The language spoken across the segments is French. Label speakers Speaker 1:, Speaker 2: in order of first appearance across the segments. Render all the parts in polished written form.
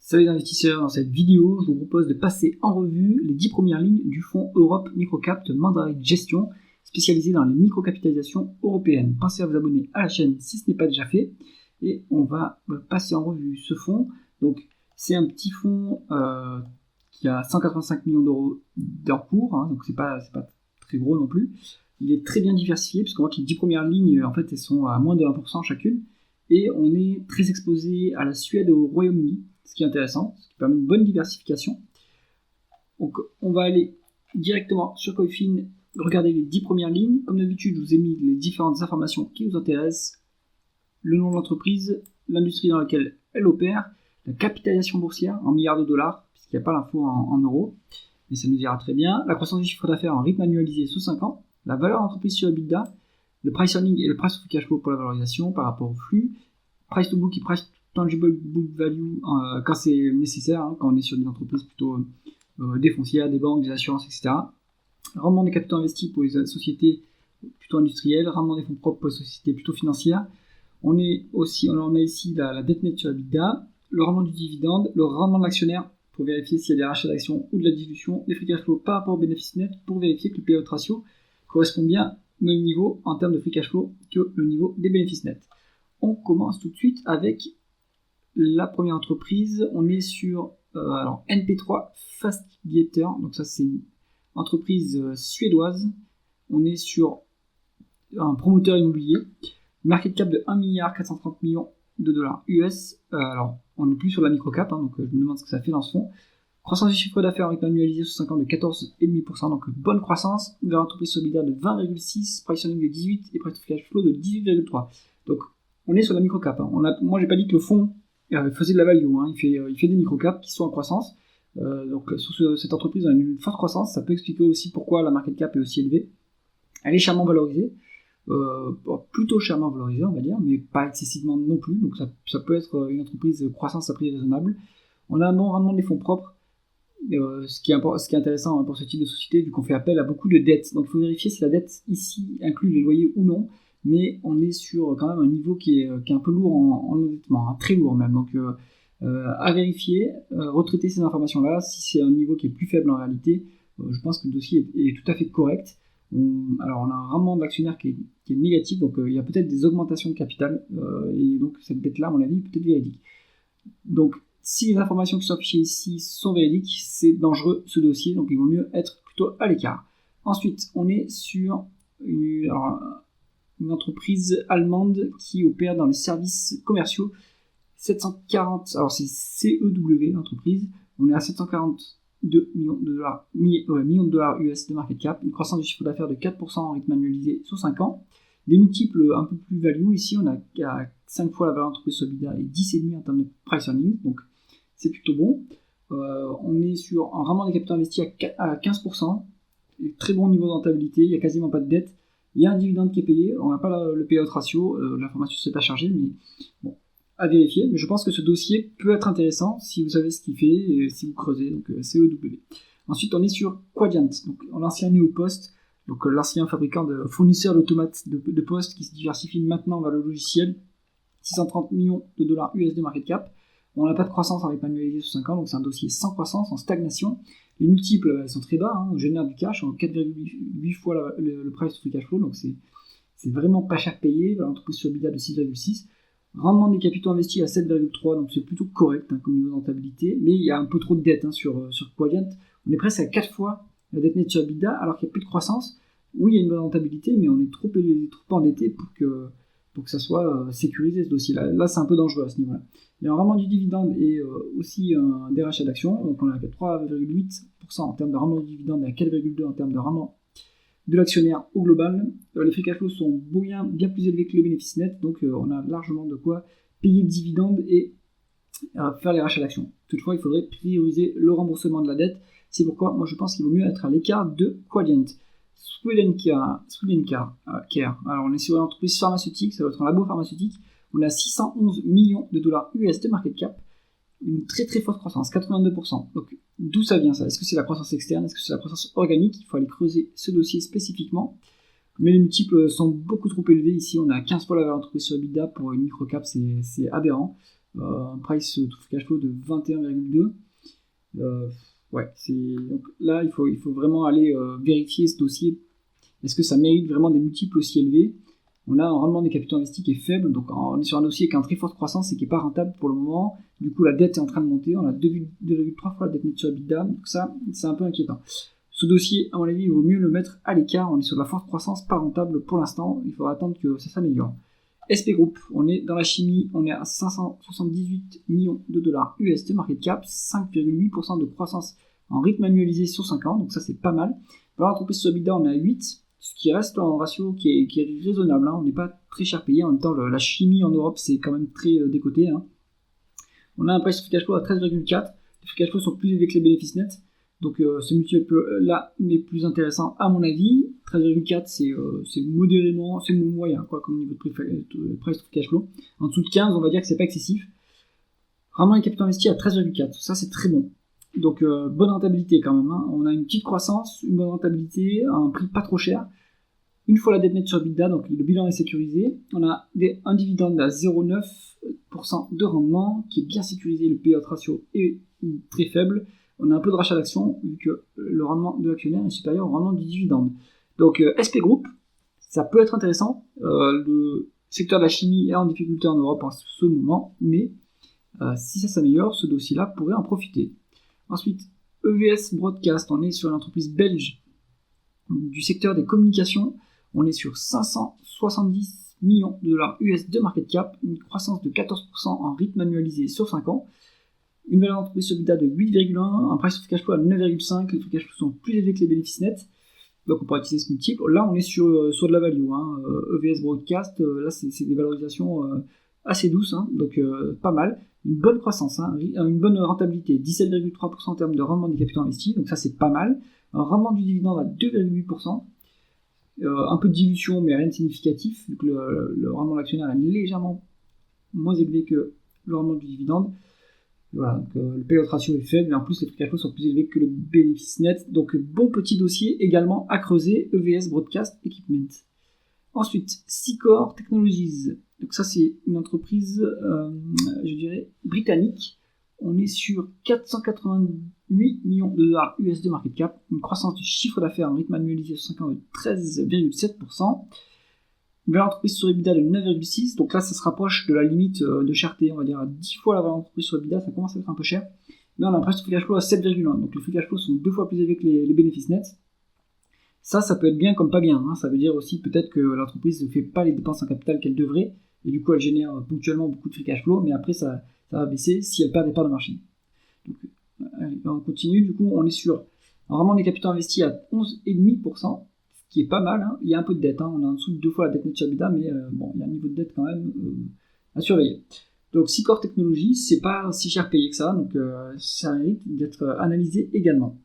Speaker 1: Salut les investisseurs, dans cette vidéo, je vous propose de passer en revue les 10 premières lignes du fonds Europe Microcap de Mandarin Gestion, spécialisé dans les microcapitalisations européennes. Pensez à vous abonner à la chaîne si ce n'est pas déjà fait, et on va passer en revue ce fonds. Donc, c'est un petit fonds qui a 185 millions d'euros d'encours, donc c'est pas très gros non plus. Il est très bien diversifié, puisqu'on voit que les 10 premières lignes, en fait, elles sont à moins de 1% chacune, et on est très exposé à la Suède et au Royaume-Uni, ce qui est intéressant, ce qui permet une bonne diversification. Donc on va aller directement sur Coifin, regarder les 10 premières lignes. Comme d'habitude, je vous ai mis les différentes informations qui vous intéressent. Le nom de l'entreprise, l'industrie dans laquelle elle opère, la capitalisation boursière en milliards de dollars, puisqu'il n'y a pas l'info en euros, mais ça nous ira très bien. La croissance du chiffre d'affaires en rythme annualisé sous 5 ans, la valeur d'entreprise sur EBITDA, le price earning et le price to cash flow pour la valorisation par rapport au flux, price to book et price tangible book value quand c'est nécessaire, quand on est sur des entreprises plutôt des foncières, des banques, des assurances, etc. Rendement des capitaux investis pour les sociétés plutôt industrielles, rendement des fonds propres pour les sociétés plutôt financières. On a ici la dette nette sur EBITDA, le rendement du dividende, le rendement de l'actionnaire pour vérifier s'il y a des rachats d'actions ou de la dilution, les free cash flow par rapport au bénéfice net pour vérifier que le payout ratio correspond bien au même niveau en termes de free cash flow que le niveau des bénéfices nets. On commence tout de suite avec la première entreprise. On est sur NP3 Fastighets, donc ça c'est une entreprise suédoise. On est sur un promoteur immobilier, market cap de 1,430 milliard de dollars US. Alors on n'est plus sur la microcap, donc je me demande ce que ça fait dans ce fonds. Croissance du chiffre d'affaires avec annualisé sur 5 ans de 14,5%, donc bonne croissance. Vers l'entreprise sur EBITDA de 20,6, price earning de 18 et price to cash flow de 18,3. Donc on est sur la microcap. Moi j'ai pas dit que le fonds faisait de la value, il fait des microcaps qui sont en croissance. Donc sur cette entreprise, on a une forte croissance. Ça peut expliquer aussi pourquoi la market cap est aussi élevée. Elle est chèrement valorisée, plutôt chèrement valorisée on va dire, mais pas excessivement non plus. Donc ça peut être une entreprise de croissance à prix raisonnable. On a un bon rendement des fonds propres, ce qui est intéressant pour ce type de société, vu qu'on fait appel à beaucoup de dettes. Donc il faut vérifier si la dette ici inclut les loyers ou non. Mais on est sur quand même un niveau qui est un peu lourd en endettement, très lourd même. Donc à vérifier, retraiter ces informations-là. Si c'est un niveau qui est plus faible en réalité, je pense que le dossier est tout à fait correct. Alors on a un rendement de l'actionnaire qui est négatif, donc il y a peut-être des augmentations de capital, et donc cette dette-là, à mon avis, est peut-être véridique. Donc si les informations qui sont affichées ici sont véridiques, c'est dangereux ce dossier, donc il vaut mieux être plutôt à l'écart. Ensuite, on est sur une entreprise allemande qui opère dans les services commerciaux. 740, alors c'est CEW l'entreprise, on est à 742 millions de dollars US de market cap, une croissance du chiffre d'affaires de 4% en rythme annualisé sur 5 ans. Des multiples un peu plus value, ici on a 5 fois la valeur d'entreprise sur EBITDA et 10,5 en termes de price earning, donc c'est plutôt bon. On est sur un rendement des capitaux investis à 15%, très bon niveau de rentabilité, il n'y a quasiment pas de dette. Il y a un dividende qui est payé, on n'a pas le payout ratio, l'information ne s'est pas chargée, mais bon, à vérifier. Mais je pense que ce dossier peut être intéressant si vous savez ce qu'il fait et si vous creusez, donc CEW. Ensuite, on est sur Quadient, donc l'ancien Neopost, donc l'ancien fabricant de fournisseurs d'automates de poste qui se diversifie maintenant vers le logiciel. 630 millions de dollars US de market cap. On n'a pas de croissance en rythme annualisé sur 5 ans, donc c'est un dossier sans croissance, en stagnation. Les multiples elles sont très bas, on génère du cash, on a 4,8 fois le price to free cash flow, donc c'est vraiment pas cher payé. L'entreprise sur EBITDA de 6,6. Rendement des capitaux investis à 7,3, donc c'est plutôt correct comme niveau de rentabilité, mais il y a un peu trop de dette sur Quadient. On est presque à 4 fois la dette nette sur EBITDA, alors qu'il n'y a plus de croissance. Oui, il y a une bonne rentabilité, mais on est trop endetté pour que ça soit sécurisé ce dossier-là. Là, c'est un peu dangereux à ce niveau-là. Il y a un rendement du dividende et aussi des rachats d'actions. Donc on a fait 3,8% en termes de rendement du dividende et à 4,2% en termes de rendement de l'actionnaire au global. Les free cash flow sont bien plus élevés que les bénéfices nets, donc on a largement de quoi payer le dividende et faire les rachats d'actions. Toutefois, il faudrait prioriser le remboursement de la dette. C'est pourquoi moi je pense qu'il vaut mieux être à l'écart de Quadient. Swedencare. Alors on est sur une entreprise pharmaceutique, ça va être un labo pharmaceutique. On a 611 millions de dollars US de market cap, une très très forte croissance, 82%. Donc d'où ça vient ça? Est-ce que c'est la croissance externe? Est-ce que c'est la croissance organique? Il faut aller creuser ce dossier spécifiquement. Mais les multiples sont beaucoup trop élevés. Ici on a 15 fois la valeur d'entreprise sur EBITDA pour une microcap, c'est aberrant. un price to free cash flow de 21,2. Ouais, donc là, il faut vraiment aller vérifier ce dossier. Est-ce que ça mérite vraiment des multiples aussi élevés? On a un rendement des capitaux investis qui est faible, donc on est sur un dossier qui a une très forte croissance et qui n'est pas rentable pour le moment. Du coup, la dette est en train de monter. On a 2,3 fois la dette nette sur EBITDA, donc ça, c'est un peu inquiétant. Ce dossier, à mon avis, il vaut mieux le mettre à l'écart. On est sur de la forte croissance, pas rentable pour l'instant. Il faudra attendre que ça s'améliore. SP Group, on est dans la chimie, on est à 578 millions de dollars US de market cap, 5,8% de croissance en rythme annualisé sur 5 ans, donc ça c'est pas mal. Dans l'entreprise sur EBITDA, on est à 8, ce qui reste un ratio qui est raisonnable, hein. On n'est pas très cher payé, en même temps la chimie en Europe c'est quand même très décoté. Hein. On a un price to free cash flow à 13,4, les free cash flow sont plus élevés que les bénéfices nets, donc ce multiple là n'est plus intéressant à mon avis. 13,4 c'est modérément, c'est moyen quoi, comme niveau de price to free cash flow. En dessous de 15 on va dire que c'est pas excessif. Vraiment les capitaux investis à 13,4, ça c'est très bon. Donc bonne rentabilité quand même, hein. On a une petite croissance, une bonne rentabilité, à un prix pas trop cher. Une fois la dette nette sur EBITDA, donc le bilan est sécurisé. On a un dividende à 0,9% de rendement qui est bien sécurisé, le payout ratio est très faible. On a un peu de rachat d'actions vu que le rendement de l'actionnaire est supérieur au rendement du dividende. Donc SP Group, ça peut être intéressant. Le secteur de la chimie est en difficulté en Europe en ce moment, mais si ça s'améliore, ce dossier-là pourrait en profiter. Ensuite, EVS Broadcast, on est sur l'entreprise belge du secteur des communications. On est sur 570 millions de dollars US de market cap, une croissance de 14% en rythme annualisé sur 5 ans. Une valeur d'entreprise sur EBITDA de 8,1, un price to free cash flow à 9,5, les free cash flow sont plus élevés que les bénéfices nets, donc on pourra utiliser ce multiple. Là on est sur de la value, hein. EVS Broadcast, là c'est des valorisations assez douces, hein. Donc pas mal. Une bonne croissance, hein. Une bonne rentabilité, 17,3% en termes de rendement des capitaux investis, donc ça c'est pas mal. Un rendement du dividende à 2,8%, un peu de dilution mais rien de significatif, vu que le rendement de l'actionnaire est légèrement moins élevé que le rendement du dividende. Voilà, donc, le payout ratio est faible et en plus les free cash flow sont plus élevés que le bénéfice net, donc bon petit dossier également à creuser, EVS Broadcast Equipment. Ensuite, Seacor Technologies, donc ça c'est une entreprise, je dirais, britannique. On est sur 488 millions de dollars US de market cap, une croissance du chiffre d'affaires en rythme annualisé sur 5 ans de 13,7%. Une valeur d'entreprise sur EBITDA de 9,6, donc là ça se rapproche de la limite de cherté, on va dire à 10 fois la valeur d'entreprise sur EBITDA, ça commence à être un peu cher. Là on a un price to free cash flow à 7,1, donc les free cash flow sont 2 fois plus élevés que les bénéfices nets. Ça peut être bien comme pas bien, hein. Ça veut dire aussi peut-être que l'entreprise ne fait pas les dépenses en capital qu'elle devrait, et du coup elle génère ponctuellement beaucoup de free cash flow, mais après ça va baisser si elle perd des parts de marché. Donc allez, on continue, du coup on est sur un rendement des capitaux investis à 11,5%, ce qui est pas mal, hein. Il y a un peu de dette, hein. On est en dessous de 2 fois la dette nette sur EBITDA, mais bon, il y a un niveau de dette quand même à surveiller. Donc Seacor Technologies, c'est pas si cher payé que ça, donc ça mérite d'être analysé également.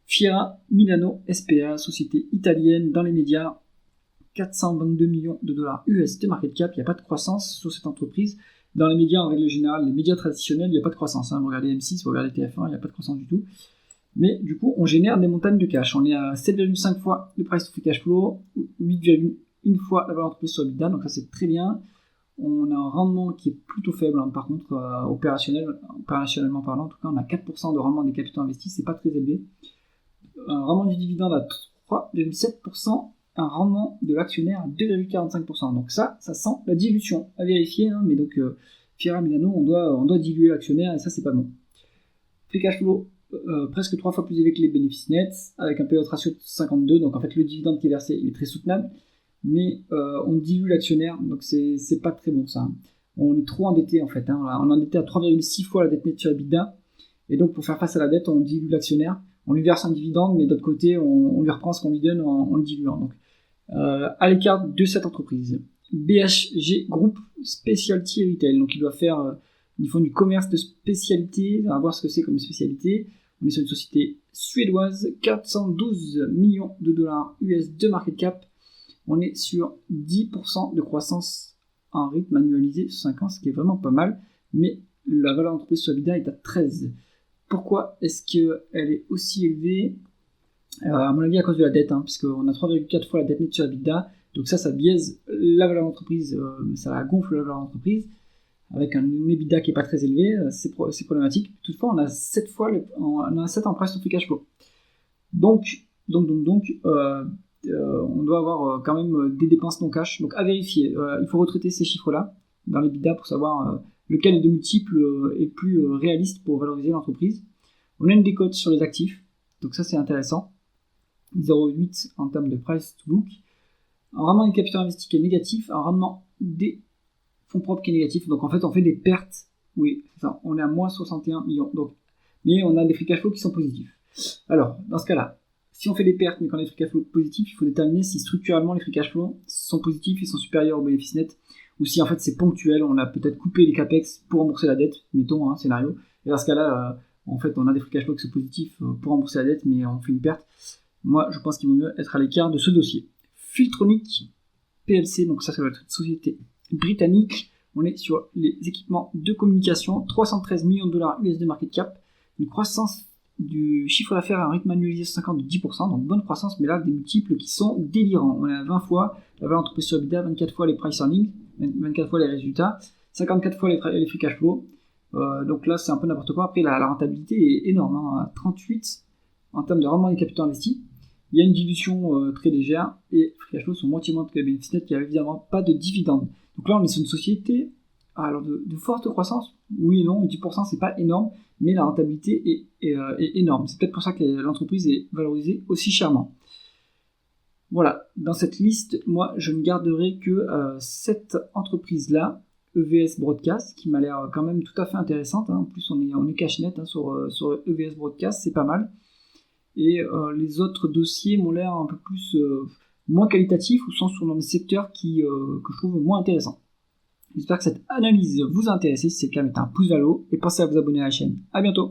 Speaker 1: Fiera Milano SPA, société italienne dans les médias, 422 millions de dollars US de market cap, il n'y a pas de croissance sur cette entreprise. Dans les médias en règle générale, les médias traditionnels, il n'y a pas de croissance, hein. Vous regardez M6, vous regardez TF1, il n'y a pas de croissance du tout. Mais du coup, on génère des montagnes de cash. On est à 7,5 fois le price to free cash flow, 8,1 fois la valeur d'entreprise sur EBITDA, donc ça c'est très bien. On a un rendement qui est plutôt faible, hein. Par contre, opérationnellement parlant, en tout cas, on a 4% de rendement des capitaux investis, c'est pas très élevé. Un rendement du dividende à 3,7%, un rendement de l'actionnaire à 2,45%. Donc ça sent la dilution à vérifier, hein. Mais donc Fiera Milano, on doit diluer l'actionnaire et ça c'est pas bon. Free cash flow presque 3 fois plus élevé que les bénéfices nets, avec un payout ratio de 52, donc en fait le dividende qui est versé il est très soutenable, mais on dilue l'actionnaire, donc c'est pas très bon ça. On est trop endetté en fait, hein. On est endetté à 3,6 fois la dette nette sur EBITDA, et donc pour faire face à la dette, on dilue l'actionnaire. On lui verse un dividende, mais d'autre côté, on lui reprend ce qu'on lui donne en le diluant. Donc, à l'écart de cette entreprise, BHG Group Specialty Retail. Donc, ils font du commerce de spécialité. On va voir ce que c'est comme spécialité. On est sur une société suédoise, 412 millions de dollars US de market cap. On est sur 10% de croissance en rythme annualisé sur 5 ans, ce qui est vraiment pas mal. Mais la valeur d'entreprise sur EBITDA est à 13. Pourquoi est-ce qu'elle est aussi élevée ? À mon avis, à cause de la dette, hein, puisqu'on a 3,4 fois la dette nette sur EBITDA, donc ça biaise la valeur d'entreprise, ça gonfle la valeur d'entreprise. avec un EBITDA qui est pas très élevé, c'est problématique. Toutefois, on a 7 en price to free cash flow. Donc, on doit avoir quand même des dépenses non cash. Donc à vérifier, il faut retraiter ces chiffres-là dans l'EBITDA pour savoir lequel de multiples est plus réaliste pour valoriser l'entreprise. On a une décote sur les actifs, donc ça c'est intéressant. 0,8 en termes de price to book. Un rendement du capital investi qui est négatif, un rendement des fonds propres qui est négatif. Donc en fait on fait des pertes. Oui, c'est ça. On est à moins 61 millions. Donc, mais on a des free cash flow qui sont positifs. Alors, dans ce cas-là, si on fait des pertes mais qu'on a des free cash flow positifs, il faut déterminer si structurellement les free cash flow sont positifs et sont supérieurs au bénéfice net, ou si en fait c'est ponctuel, on a peut-être coupé les capex pour rembourser la dette, mettons un scénario. Et dans ce cas-là, en fait on a des free cash flow qui sont positifs pour rembourser la dette, mais on fait une perte. Moi, je pense qu'il vaut mieux être à l'écart de ce dossier. Filtronic PLC, donc ça va être une société britannique. On est sur les équipements de communication, 313 millions de dollars USD market cap, une croissance du chiffre d'affaires à un rythme annualisé 50 de 10%, donc bonne croissance, mais là des multiples qui sont délirants. On est à 20 fois la valeur entreprise sur EBITDA, 24 fois les price earnings, 24 fois les résultats, 54 fois les free cash flow. Donc là c'est un peu n'importe quoi. Après la rentabilité est énorme, à 38 en termes de rendement des capitaux investis. Il y a une dilution très légère et les free cash flow sont moitié moins que les bénéfices nets, il n'y a évidemment pas de dividendes. Donc là on est sur une société alors de forte croissance, oui et non, 10% c'est pas énorme, mais la rentabilité est énorme. C'est peut-être pour ça que l'entreprise est valorisée aussi chèrement. Voilà, dans cette liste, moi je ne garderai que cette entreprise-là, EVS Broadcast, qui m'a l'air quand même tout à fait intéressante. En plus on est cash net sur EVS Broadcast, c'est pas mal. Et les autres dossiers m'ont l'air un peu plus moins qualitatifs, ou sont dans des secteurs que je trouve moins intéressants. J'espère que cette analyse vous a intéressé. Si c'est le cas, mettez un pouce vers le haut et pensez à vous abonner à la chaîne. À bientôt.